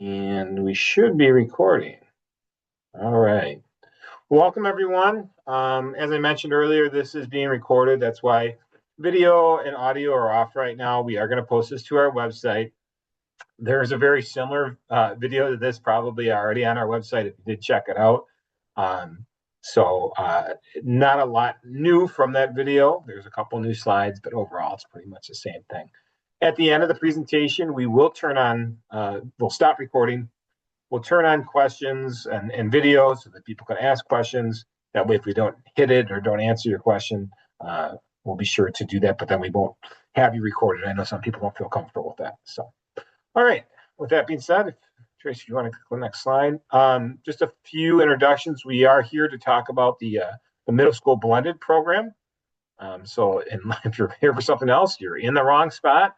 And we should be recording. All right. Welcome, everyone. As I mentioned earlier, this is being recorded. That's why video and audio are off right now. We are going to post this to our website. There's a very similar video to this probably already on our website if you did check it out. Um, so not a lot new from that video. There's a couple new slides, but overall it's pretty much the same thing. At the end of the presentation, we will turn on, we'll stop recording. We'll turn on questions and videos so that people can ask questions. That way, if we don't hit it or don't answer your question, we'll be sure to do that, but then we won't have you recorded. I know some people don't feel comfortable with that. So, all right. With that being said, Tracy, if you want to click the next slide, just a few introductions. We are here to talk about the middle school blended program. So if you're here for something else, you're in the wrong spot.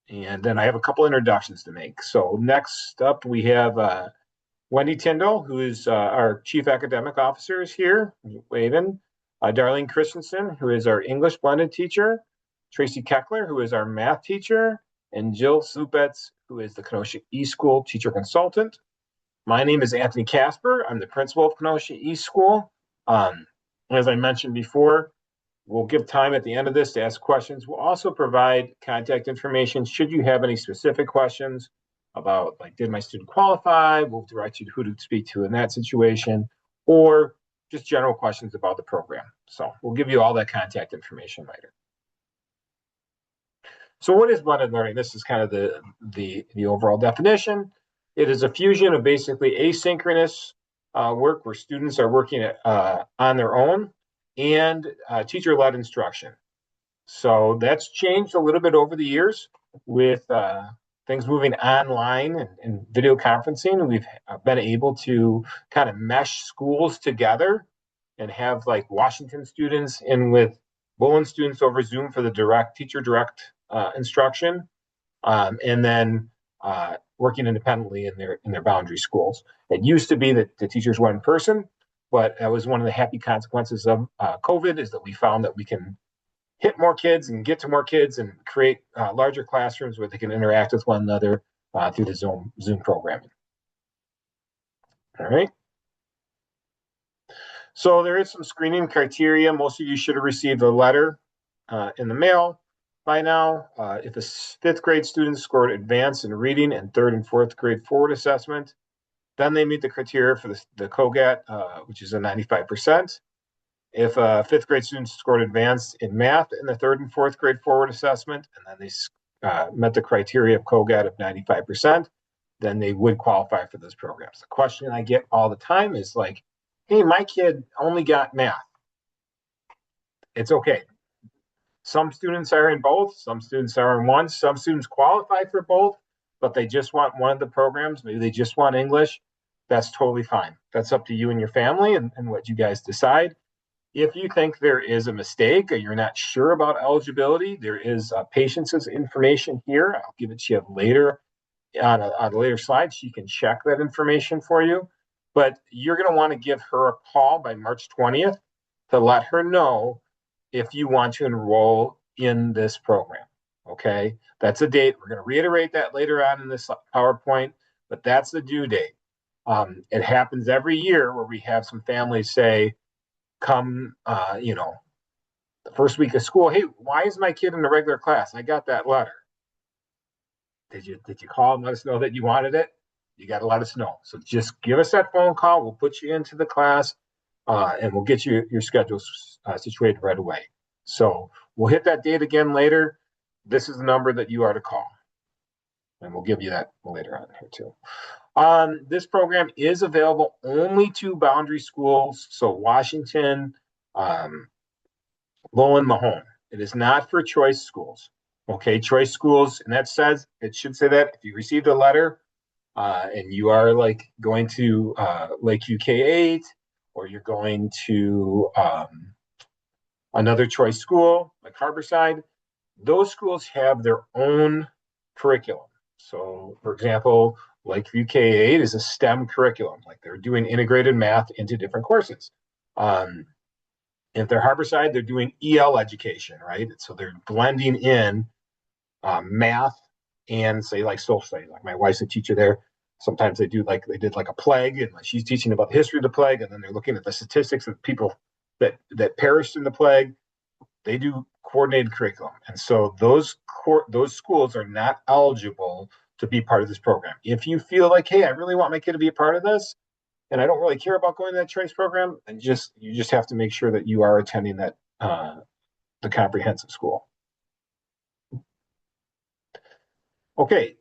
And then I have a couple introductions to make. So next up, we have Wendy Tyndall, who is our Chief Academic Officer, is here, waving. Darlene Christensen, who is our English blended teacher. Tracy Keckler, who is our math teacher. And Jill Slupetz, who is the Kenosha East School teacher consultant. My name is Anthony Casper. I'm the principal of Kenosha East School. As I mentioned before, we'll give time at the end of this to ask questions. We'll also provide contact information should you have any specific questions about, like, did my student qualify? We'll direct you to who to speak to in that situation, or just general questions about the program. So we'll give you all that contact information later. So what is blended learning? This is kind of the overall definition. It is a fusion of basically asynchronous work where students are working on their own and teacher-led instruction. So that's changed a little bit over the years with things moving online and video conferencing. We've been able to kind of mesh schools together and have like Washington students in with Bullen students over Zoom for the teacher direct instruction, and then working independently in their boundary schools. It used to be that the teachers were in person, but that was one of the happy consequences of COVID, is that we found that we can hit more kids and get to more kids and create larger classrooms where they can interact with one another through the Zoom programming. All right. So there is some screening criteria. Most of you should have received a letter in the mail by now. If a fifth grade student scored advanced in reading and third and fourth grade forward assessment, then they meet the criteria for the COGAT, which is a 95%. If a fifth grade student scored advanced in math in the third and fourth grade forward assessment, and then they met the criteria of COGAT of 95%, then they would qualify for those programs. The question I get all the time is like, hey, my kid only got math. It's okay. Some students are in both, some students are in one, some students qualify for both, but they just want one of the programs. Maybe they just want English. That's totally fine. That's up to you and your family and what you guys decide. If you think there is a mistake or you're not sure about eligibility, there is Patience's information here. I'll give it to you later on a later slide. She can check that information for you. But you're going to want to give her a call by March 20th to let her know if you want to enroll in this program. Okay, that's a date. We're going to reiterate that later on in this PowerPoint, but that's the due date. It happens every year where we have some families say, come, the first week of school, hey, why is my kid in the regular class? I got that letter. Did you call and let us know that you wanted it? You got to let us know. So just give us that phone call. We'll put you into the class, and we'll get you your schedules situated right away. So we'll hit that date again later. This is the number that you are to call, and we'll give you that later on here too. This program is available only to boundary schools, so Washington, Lowell, Mahone. It is not for choice schools. Okay, choice schools, and that says, it should say that if you received a letter and you are like going to Lakeview K-8, or you're going to another choice school like Harborside, those schools have their own curriculum. So, for example, Lakeview K-8 is a STEM curriculum, like they're doing integrated math into different courses. If they're Harborside, they're doing EL education, right? So they're blending in math and say like social studies. Like my wife's a teacher there. Sometimes they did like a plague, and she's teaching about the history of the plague, and then they're looking at the statistics of people that perished in the plague. They do coordinated curriculum, and so those schools are not eligible to be part of this program. If you feel like, hey, I really want my kid to be a part of this, and I don't really care about going to that choice program, and you just have to make sure that you are attending that the comprehensive school. Okay,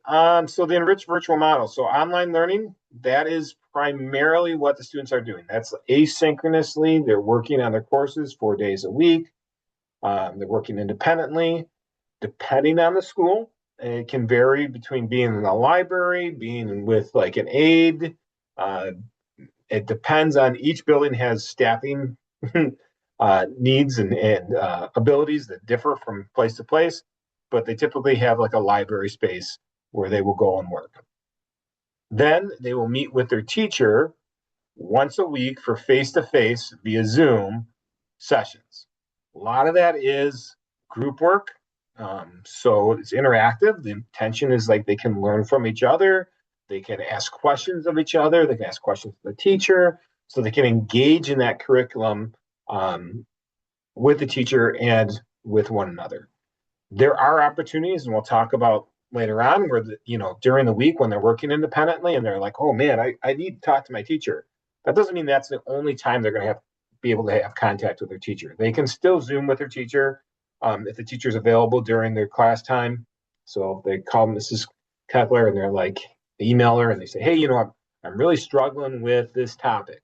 so the enriched virtual model. So online learning, that is primarily what the students are doing. That's asynchronously. They're working on their courses 4 days a week. They're working independently, depending on the school. It can vary between being in the library, being with like an aide. It depends on each building has staffing needs and abilities that differ from place to place, but they typically have like a library space where they will go and work. Then they will meet with their teacher once a week for face-to-face via Zoom sessions. A lot of that is group work. So it's interactive. The intention is like they can learn from each other. They can ask questions of each other. They can ask questions of the teacher. So they can engage in that curriculum with the teacher and with one another. There are opportunities, and we'll talk about later on, where during the week when they're working independently and they're like, oh man, I need to talk to my teacher. That doesn't mean that's the only time they're going to be able to have contact with their teacher. They can still Zoom with their teacher if the teacher's available during their class time. So if they call Mrs. Kepler and they're like, they email her and they say, hey, I'm really struggling with this topic.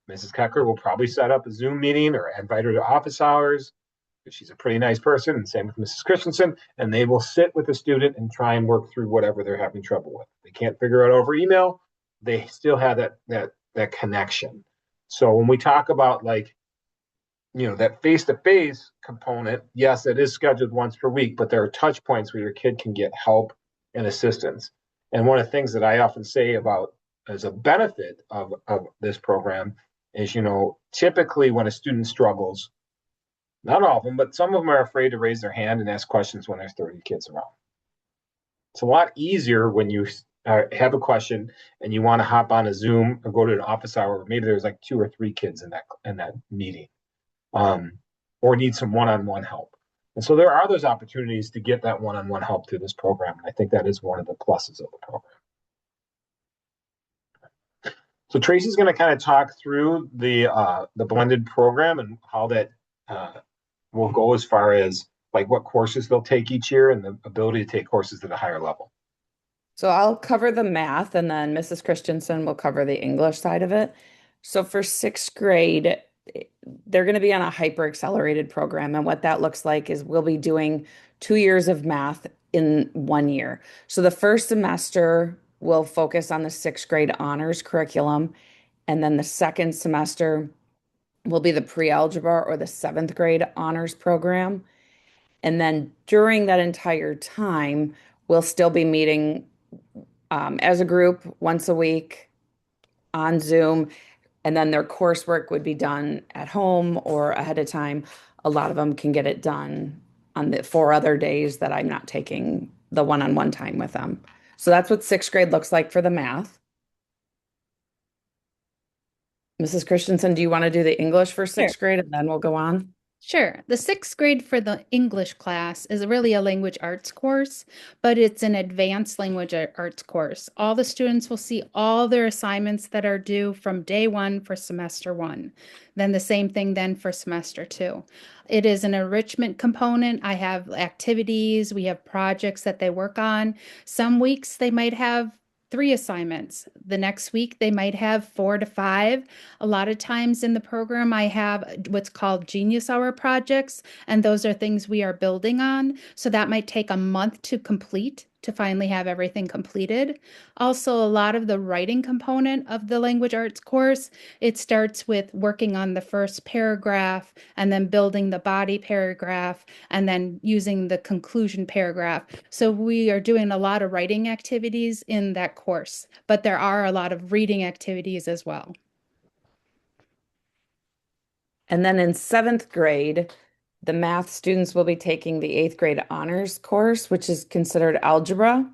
Mrs. Keckler will probably set up a Zoom meeting or invite her to office hours because she's a pretty nice person, and same with Mrs. Christensen, and they will sit with the student and try and work through whatever they're having trouble with. They can't figure it out over email. They still have that connection. So when we talk about that face-to-face component, yes, it is scheduled once per week, but there are touch points where your kid can get help and assistance. And one of the things that I often say about as a benefit of this program is, typically when a student struggles, not all of them, but some of them are afraid to raise their hand and ask questions when there's 30 kids around. It's a lot easier when you have a question and you want to hop on a Zoom or go to an office hour. Maybe there's like 2 or 3 kids in that meeting, or need some one-on-one help. And so there are those opportunities to get that one-on-one help through this program. And I think that is one of the pluses of the program. So Tracy's going to kind of talk through the blended program and how that will go as far as like what courses they'll take each year and the ability to take courses at a higher level. So I'll cover the math and then Mrs. Christensen will cover the English side of it. So for sixth grade, they're going to be on a hyper accelerated program. And what that looks like is we'll be doing 2 years of math in 1 year. So the first semester will focus on the sixth grade honors curriculum. And then the second semester will be the pre-algebra or the seventh grade honors program. And then during that entire time, we'll still be meeting as a group once a week on Zoom, and then their coursework would be done at home or ahead of time. A lot of them can get it done on the 4 other days that I'm not taking the one-on-one time with them. So that's what sixth grade looks like for the math. Mrs. Christensen, do you want to do the English for Sure. sixth grade and then we'll go on? Sure. The sixth grade for the English class is really a language arts course, but it's an advanced language arts course. All the students will see all their assignments that are due from day one for semester one. Then the same thing then for semester two. It is an enrichment component. I have activities, we have projects that they work on. Some weeks they might have 3 assignments. The next week they might have 4 to 5. A lot of times in the program, I have what's called Genius Hour projects, and those are things we are building on. So that might take a month to complete to finally have everything completed. Also, a lot of the writing component of the language arts course, it starts with working on the first paragraph and then building the body paragraph and then using the conclusion paragraph. So we are doing a lot of writing activities in that course, but there are a lot of reading activities as well. And then in seventh grade, the math students will be taking the 8th grade honors course, which is considered algebra.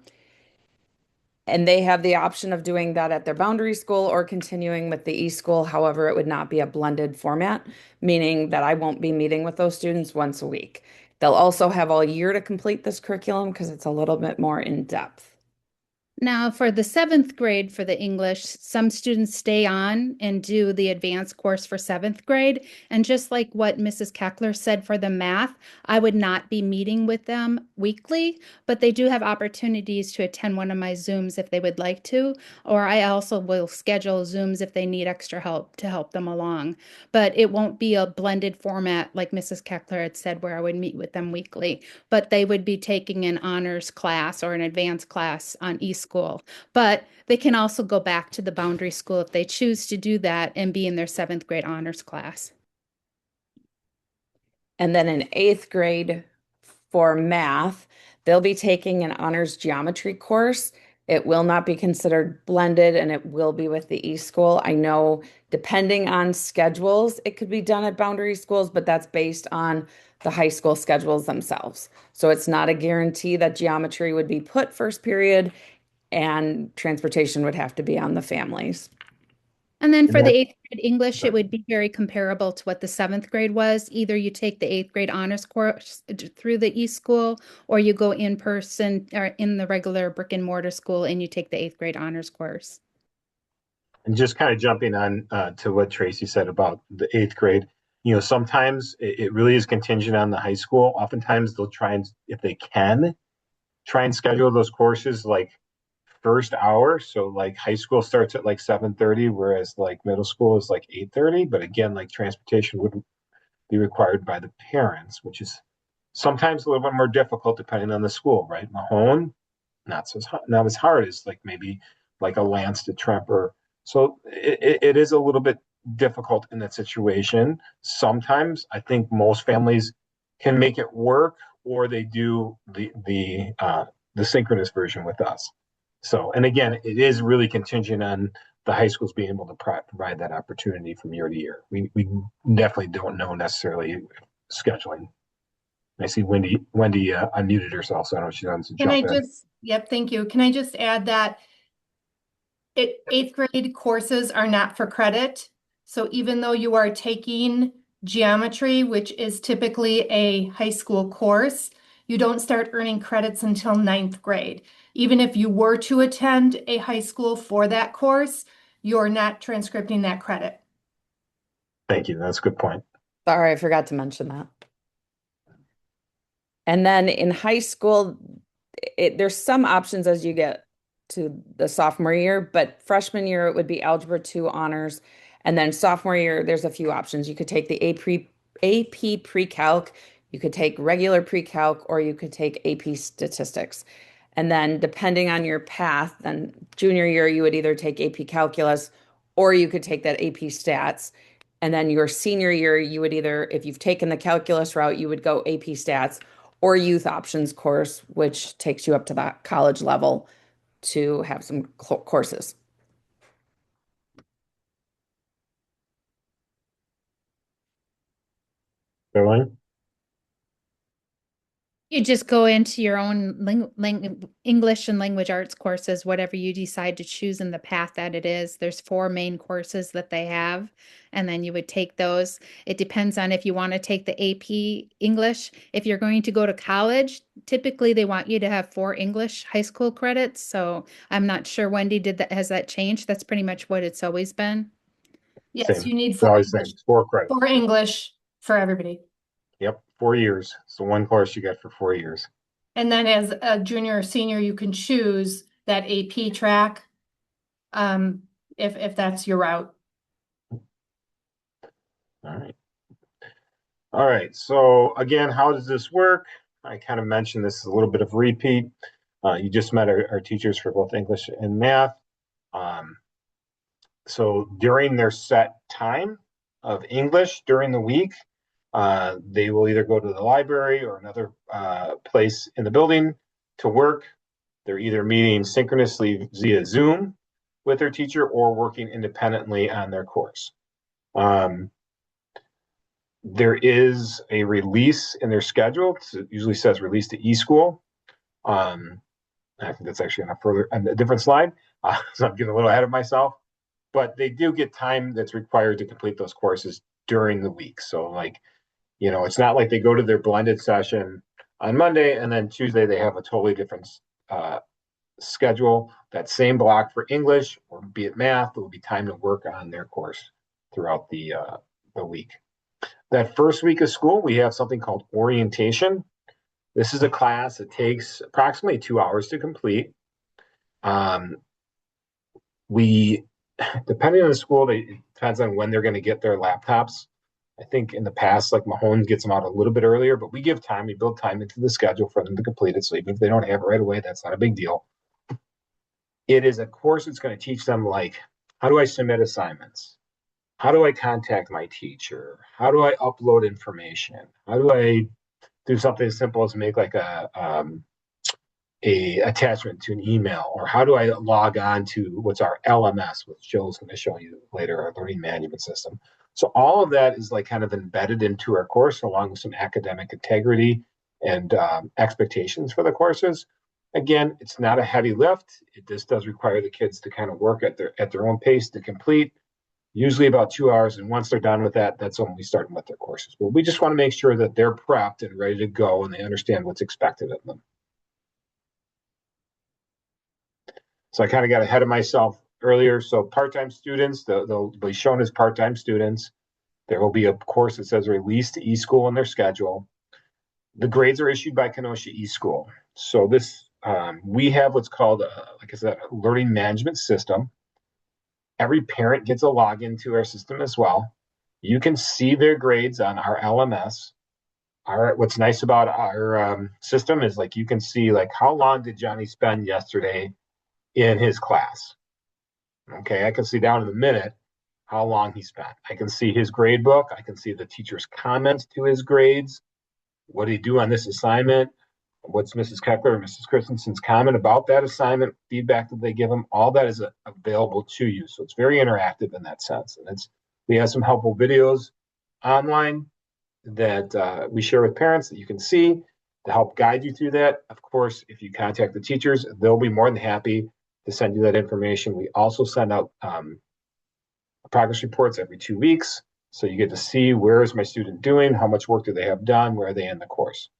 And they have the option of doing that at their boundary school or continuing with the e-school. However, it would not be a blended format, meaning that I won't be meeting with those students once a week. They'll also have all year to complete this curriculum because it's a little bit more in depth. Now, for the 7th grade for the English, some students stay on and do the advanced course for 7th grade. And just like what Mrs. Keckler said for the math, I would not be meeting with them weekly, but they do have opportunities to attend one of my Zooms if they would like to, or I also will schedule Zooms if they need extra help to help them along. But it won't be a blended format like Mrs. Keckler had said where I would meet with them weekly, but they would be taking an honors class or an advanced class on eSchool. But they can also go back to the boundary school if they choose to do that and be in their 7th grade honors class. And then in 8th grade for math, they'll be taking an honors geometry course. It will not be considered blended and it will be with the e-school. I know depending on schedules, it could be done at boundary schools, but that's based on the high school schedules themselves. So it's not a guarantee that geometry would be put first period and transportation would have to be on the families. And then for And the that- 8th grade English, it would be very comparable to what the 7th grade was. Either you take the 8th grade honors course through the e-school, or you go in person or in the regular brick and mortar school and you take the 8th grade honors course. And just kind of jumping on to what Tracy said about the 8th grade, sometimes it really is contingent on the high school. Oftentimes they'll try and, if they can, try and schedule those courses like first hour. So like high school starts at like 7:30, whereas like middle school is like 8:30. But again, like transportation wouldn't be required by the parents, which is sometimes a little bit more difficult depending on the school, right? Mahone, not as hard as like maybe like a Lance to Tremper. So it is a little bit difficult in that situation. Sometimes I think most families can make it work, or they do the synchronous version with us. So, and again, it is really contingent on the high schools being able to provide that opportunity from year to year. We definitely don't know necessarily scheduling. I see Wendy unmuted herself, so I don't know if she wants to Can I jump in. yep, thank you. Can I just add that 8th grade courses are not for credit. So even though you are taking geometry, which is typically a high school course, you don't start earning credits until 9th grade. Even if you were to attend a high school for that course, you're not transcripting that credit. Thank you. That's a good point. Sorry, I forgot to mention that. And then in high school, there's some options as you get to the sophomore year, but freshman year it would be Algebra 2 honors. And then sophomore year, there's a few options. You could take the AP Pre-Calc, you could take regular Pre-Calc, or you could take AP Statistics. And then depending on your path, then junior year, you would either take AP Calculus or you could take that AP Stats. And then your senior year, you would either, if you've taken the calculus route, you would go AP Stats or Youth Options course, which takes you up to that college level to have some courses. Caroline? You just go into your own English and language arts courses, whatever you decide to choose in the path that it is. There's 4 main courses that they have, and then you would take those. It depends on if you want to take the AP English. If you're going to go to college, typically they want you to have 4 English high school credits. So I'm not sure, Wendy, has that changed? That's pretty much what it's always been. Yes, Same. you need It's always the same. 4 credits. for English for everybody. Yep, 4 years. So one course you get for 4 years. And then as a junior or senior, you can choose that AP track, if that's your route. All right. All right. So again, how does this work? I kind of mentioned this is a little bit of repeat. You just met our teachers for both English and math. So during their set time of English during the week, they will either go to the library or another place in the building to work. They're either meeting synchronously via Zoom with their teacher or working independently on their course. There is a release in their schedule. It usually says release to eSchool. I think that's actually on a different slide. So I'm getting a little ahead of myself. But they do get time that's required to complete those courses during the week. So like, it's not like they go to their blended session on Monday and then Tuesday they have a totally different schedule. That same block for English or be it math, there will be time to work on their course throughout the week. That first week of school, we have something called orientation. This is a class that takes approximately 2 hours to complete. Depending on the school, it depends on when they're going to get their laptops. I think in the past, like Mahone gets them out a little bit earlier, but we give time, we build time into the schedule for them to complete it. So even if they don't have it right away, that's not a big deal. It is a course that's going to teach them, like, how do I submit assignments? How do I contact my teacher? How do I upload information? How do I do something as simple as make like a attachment to an email? Or how do I log on to what's our LMS, which Joe's going to show you later, our learning management system. So all of that is like kind of embedded into our course, along with some academic integrity and expectations for the courses. Again, it's not a heavy lift. This does require the kids to kind of work at their own pace to complete, usually about 2 hours. And once they're done with that, that's when we start with their courses. But we just want to make sure that they're prepped and ready to go and they understand what's expected of them. So I kind of got ahead of myself earlier. So part-time students, they'll be shown as part-time students. There will be a course that says release to eSchool in their schedule. The grades are issued by Kenosha eSchool. So this, we have what's called, like I said, a learning management system. Every parent gets a login to our system as well. You can see their grades on our LMS. What's nice about our system is like you can see like how long did Johnny spend yesterday in his class. Okay, I can see down in the minute how long he spent. I can see his grade book. I can see the teacher's comments to his grades. What did he do on this assignment? What's Mrs. Keckler or Mrs. Christensen's comment about that assignment, feedback that they give him? All that is available to you. So it's very interactive in that sense. And we have some helpful videos online that we share with parents that you can see to help guide you through that. Of course, if you contact the teachers, they'll be more than happy to send you that information. We also send out progress reports every 2 weeks. So you get to see, where is my student doing? How much work do they have done? Where are they in the course?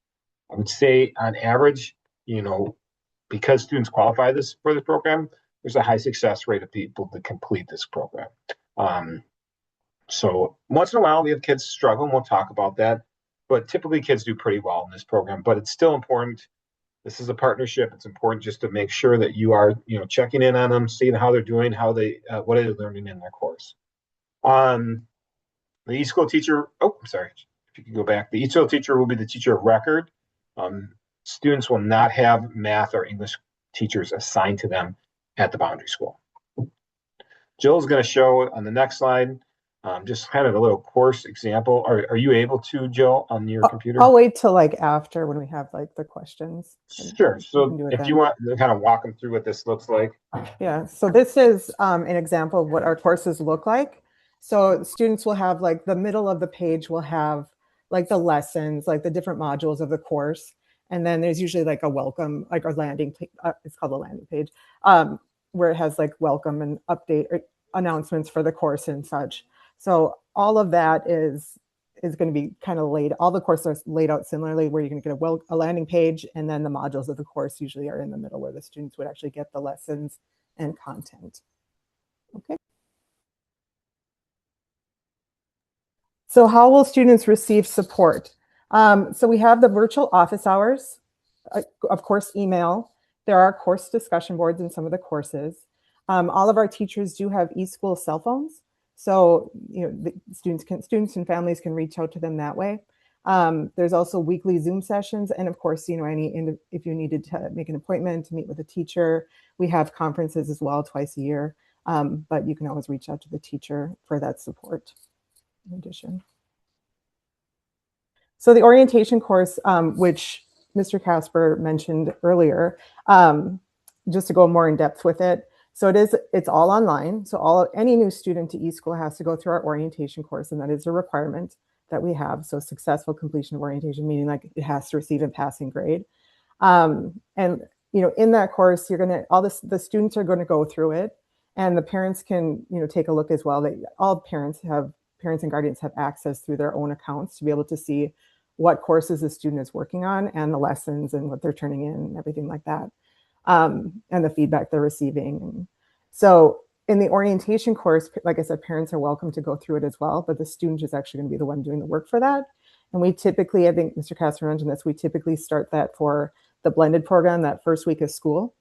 I would say on average, because students qualify for this program, there's a high success rate of people to complete this program. So once in a while we have kids struggle, and we'll talk about that. But typically kids do pretty well in this program, but it's still important. This is a partnership. It's important just to make sure that you are, checking in on them, seeing how they're doing, what are they learning in their course. The eSchool teacher, I'm sorry, if you can go back. The eSchool teacher will be the teacher of record. Students will not have math or English teachers assigned to them at the Boundary School. Jill's going to show on the next slide just kind of a little course example. Are you able to, Jill, on your computer? I'll wait till like after when we have like the questions. Sure. So if you want to kind of walk them through what this looks like. Yeah. So this is an example of what our courses look like. So students will have like the middle of the page will have like the lessons, like the different modules of the course. And then there's usually like a welcome, like our landing, it's called a landing page, where it has like welcome and update or announcements for the course and such. So all of that is going to be kind of all the courses are laid out similarly, where you're going to get a landing page, and then the modules of the course usually are in the middle, where the students would actually get the lessons and content. Okay. So how will students receive support? So we have the virtual office hours, of course, email. There are course discussion boards in some of the courses. All of our teachers do have eSchool cell phones. So, the students and families can reach out to them that way. There's also weekly Zoom sessions. And of course, if you needed to make an appointment to meet with a teacher, we have conferences as well twice a year. But you can always reach out to the teacher for that support in addition. So the orientation course, which Mr. Casper mentioned earlier, just to go more in depth with it. So it's all online. So any new student to eSchool has to go through our orientation course, and that is a requirement. that we have. So successful completion of orientation, meaning like it has to receive a passing grade. And in that course, the students are going to go through it, and the parents can, take a look as well. All parents and guardians have access through their own accounts to be able to see what courses the student is working on and the lessons and what they're turning in and everything like that, and the feedback they're receiving. And so in the orientation course, like I said, parents are welcome to go through it as well, but the student is actually going to be the one doing the work for that. And we typically, I think Mr. Casper mentioned this, we typically start that for the blended program that first week of school.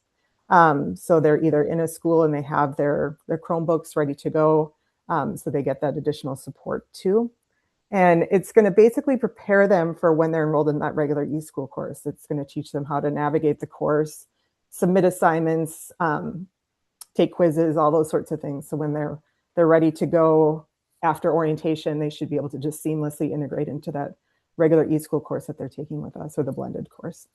So they're either in a school and they have their Chromebooks ready to go. So they get that additional support too. And it's going to basically prepare them for when they're enrolled in that regular eSchool course. It's going to teach them how to navigate the course, submit assignments, take quizzes, all those sorts of things. So when they're ready to go after orientation, they should be able to just seamlessly integrate into that regular eSchool course that they're taking with us, or the blended course.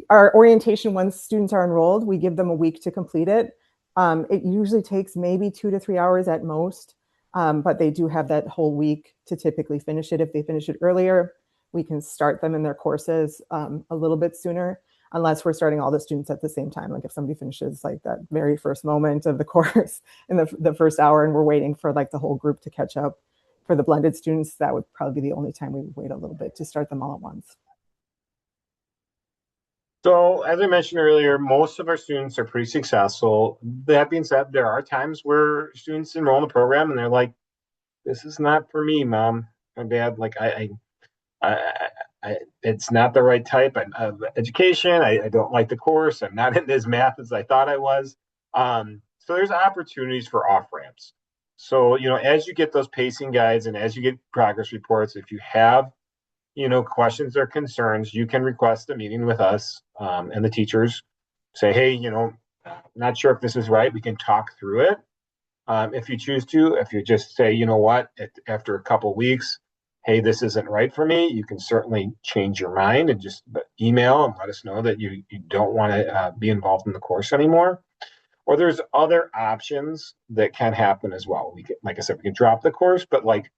Our orientation, once students are enrolled, we give them a week to complete it. It usually takes maybe 2 to 3 hours at most, but they do have that whole week to typically finish it. If they finish it earlier, we can start them in their courses a little bit sooner, unless we're starting all the students at the same time. Like if somebody finishes like that very first moment of the course in the first hour, and we're waiting for like the whole group to catch up. For the blended students, that would probably be the only time we would wait a little bit to start them all at once. So as I mentioned earlier, most of our students are pretty successful. That being said, there are times where students enroll in the program and they're like, this is not for me, mom or dad. Like it's not the right type of education. I don't like the course. I'm not into as math as I thought I was. So there's opportunities for off ramps. So, as you get those pacing guides and as you get progress reports, if you have questions or concerns, you can request a meeting with us and the teachers. Say, hey, not sure if this is right. We can talk through it. If you choose to, if you just say, what, after a couple of weeks, hey, this isn't right for me, you can certainly change your mind and just email and let us know that you don't want to be involved in the course anymore. Or there's other options that can happen as well. We can, like I said, we can drop the course, but like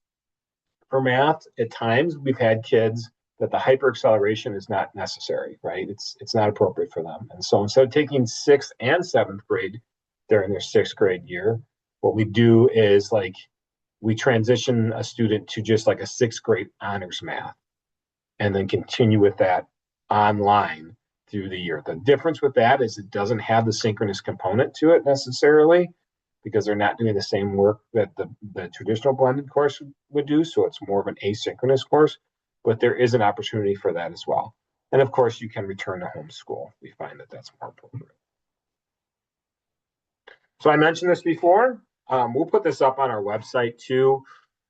for math, at times we've had kids that the hyperacceleration is not necessary, right? It's not appropriate for them. And so instead of taking 6th and 7th grade during their 6th grade year, what we do is we transition a student to just like a 6th grade honors math and then continue with that online through the year. The difference with that is it doesn't have the synchronous component to it necessarily, because they're not doing the same work that the traditional blended course would do. So it's more of an asynchronous course, but there is an opportunity for that as well. And of course, you can return to homeschool. We find that that's more appropriate. So I mentioned this before. We'll put this up on our website too.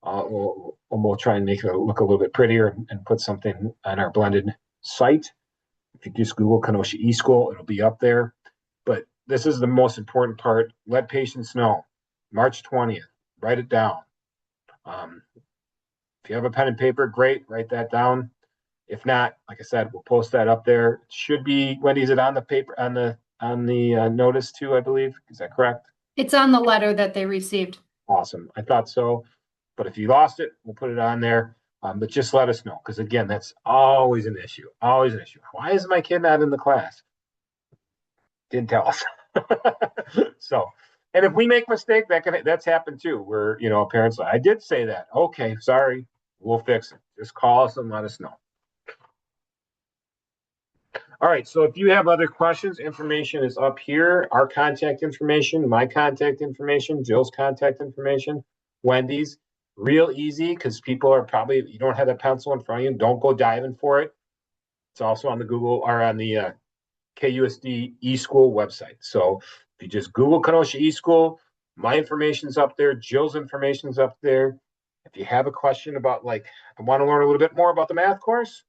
We'll try and make it look a little bit prettier and put something on our blended site. If you just Google Kenosha eSchool, it'll be up there. But this is the most important part. Let patients know. March 20th, write it down. If you have a pen and paper, great, write that down. If not, like I said, we'll post that up there. It should be, Wendy, is it on the paper, on the notice too, I believe? Is that correct? It's on the letter that they received. Awesome. I thought so. But if you lost it, we'll put it on there. But just let us know, because again, that's always an issue. Always an issue. Why is my kid not in the class? Didn't tell us. So, and if we make a mistake, that's happened too. Where parents, I did say that. Okay, sorry, we'll fix it. Just call us and let us know. All right. So if you have other questions, information is up here. Our contact information, my contact information, Jill's contact information, Wendy's. Real easy, because people are probably, you don't have a pencil in front of you, don't go diving for it. It's also on the Google or on the KUSD eSchool website. So if you just Google Kenosha eSchool, my information's up there, Jill's information's up there. If you have a question about I want to learn a little bit more about the math course,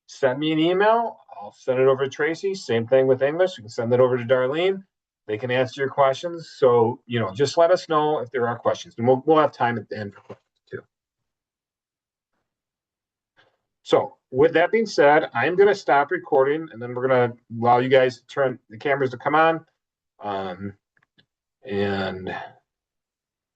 send me an email. I'll send it over to Tracy. Same thing with English. You can send that over to Darlene. They can answer your questions. So, just let us know if there are questions, and we'll have time at the end for questions too. So with that being said, I'm going to stop recording, and then we're going to allow you guys to turn the cameras to come on. And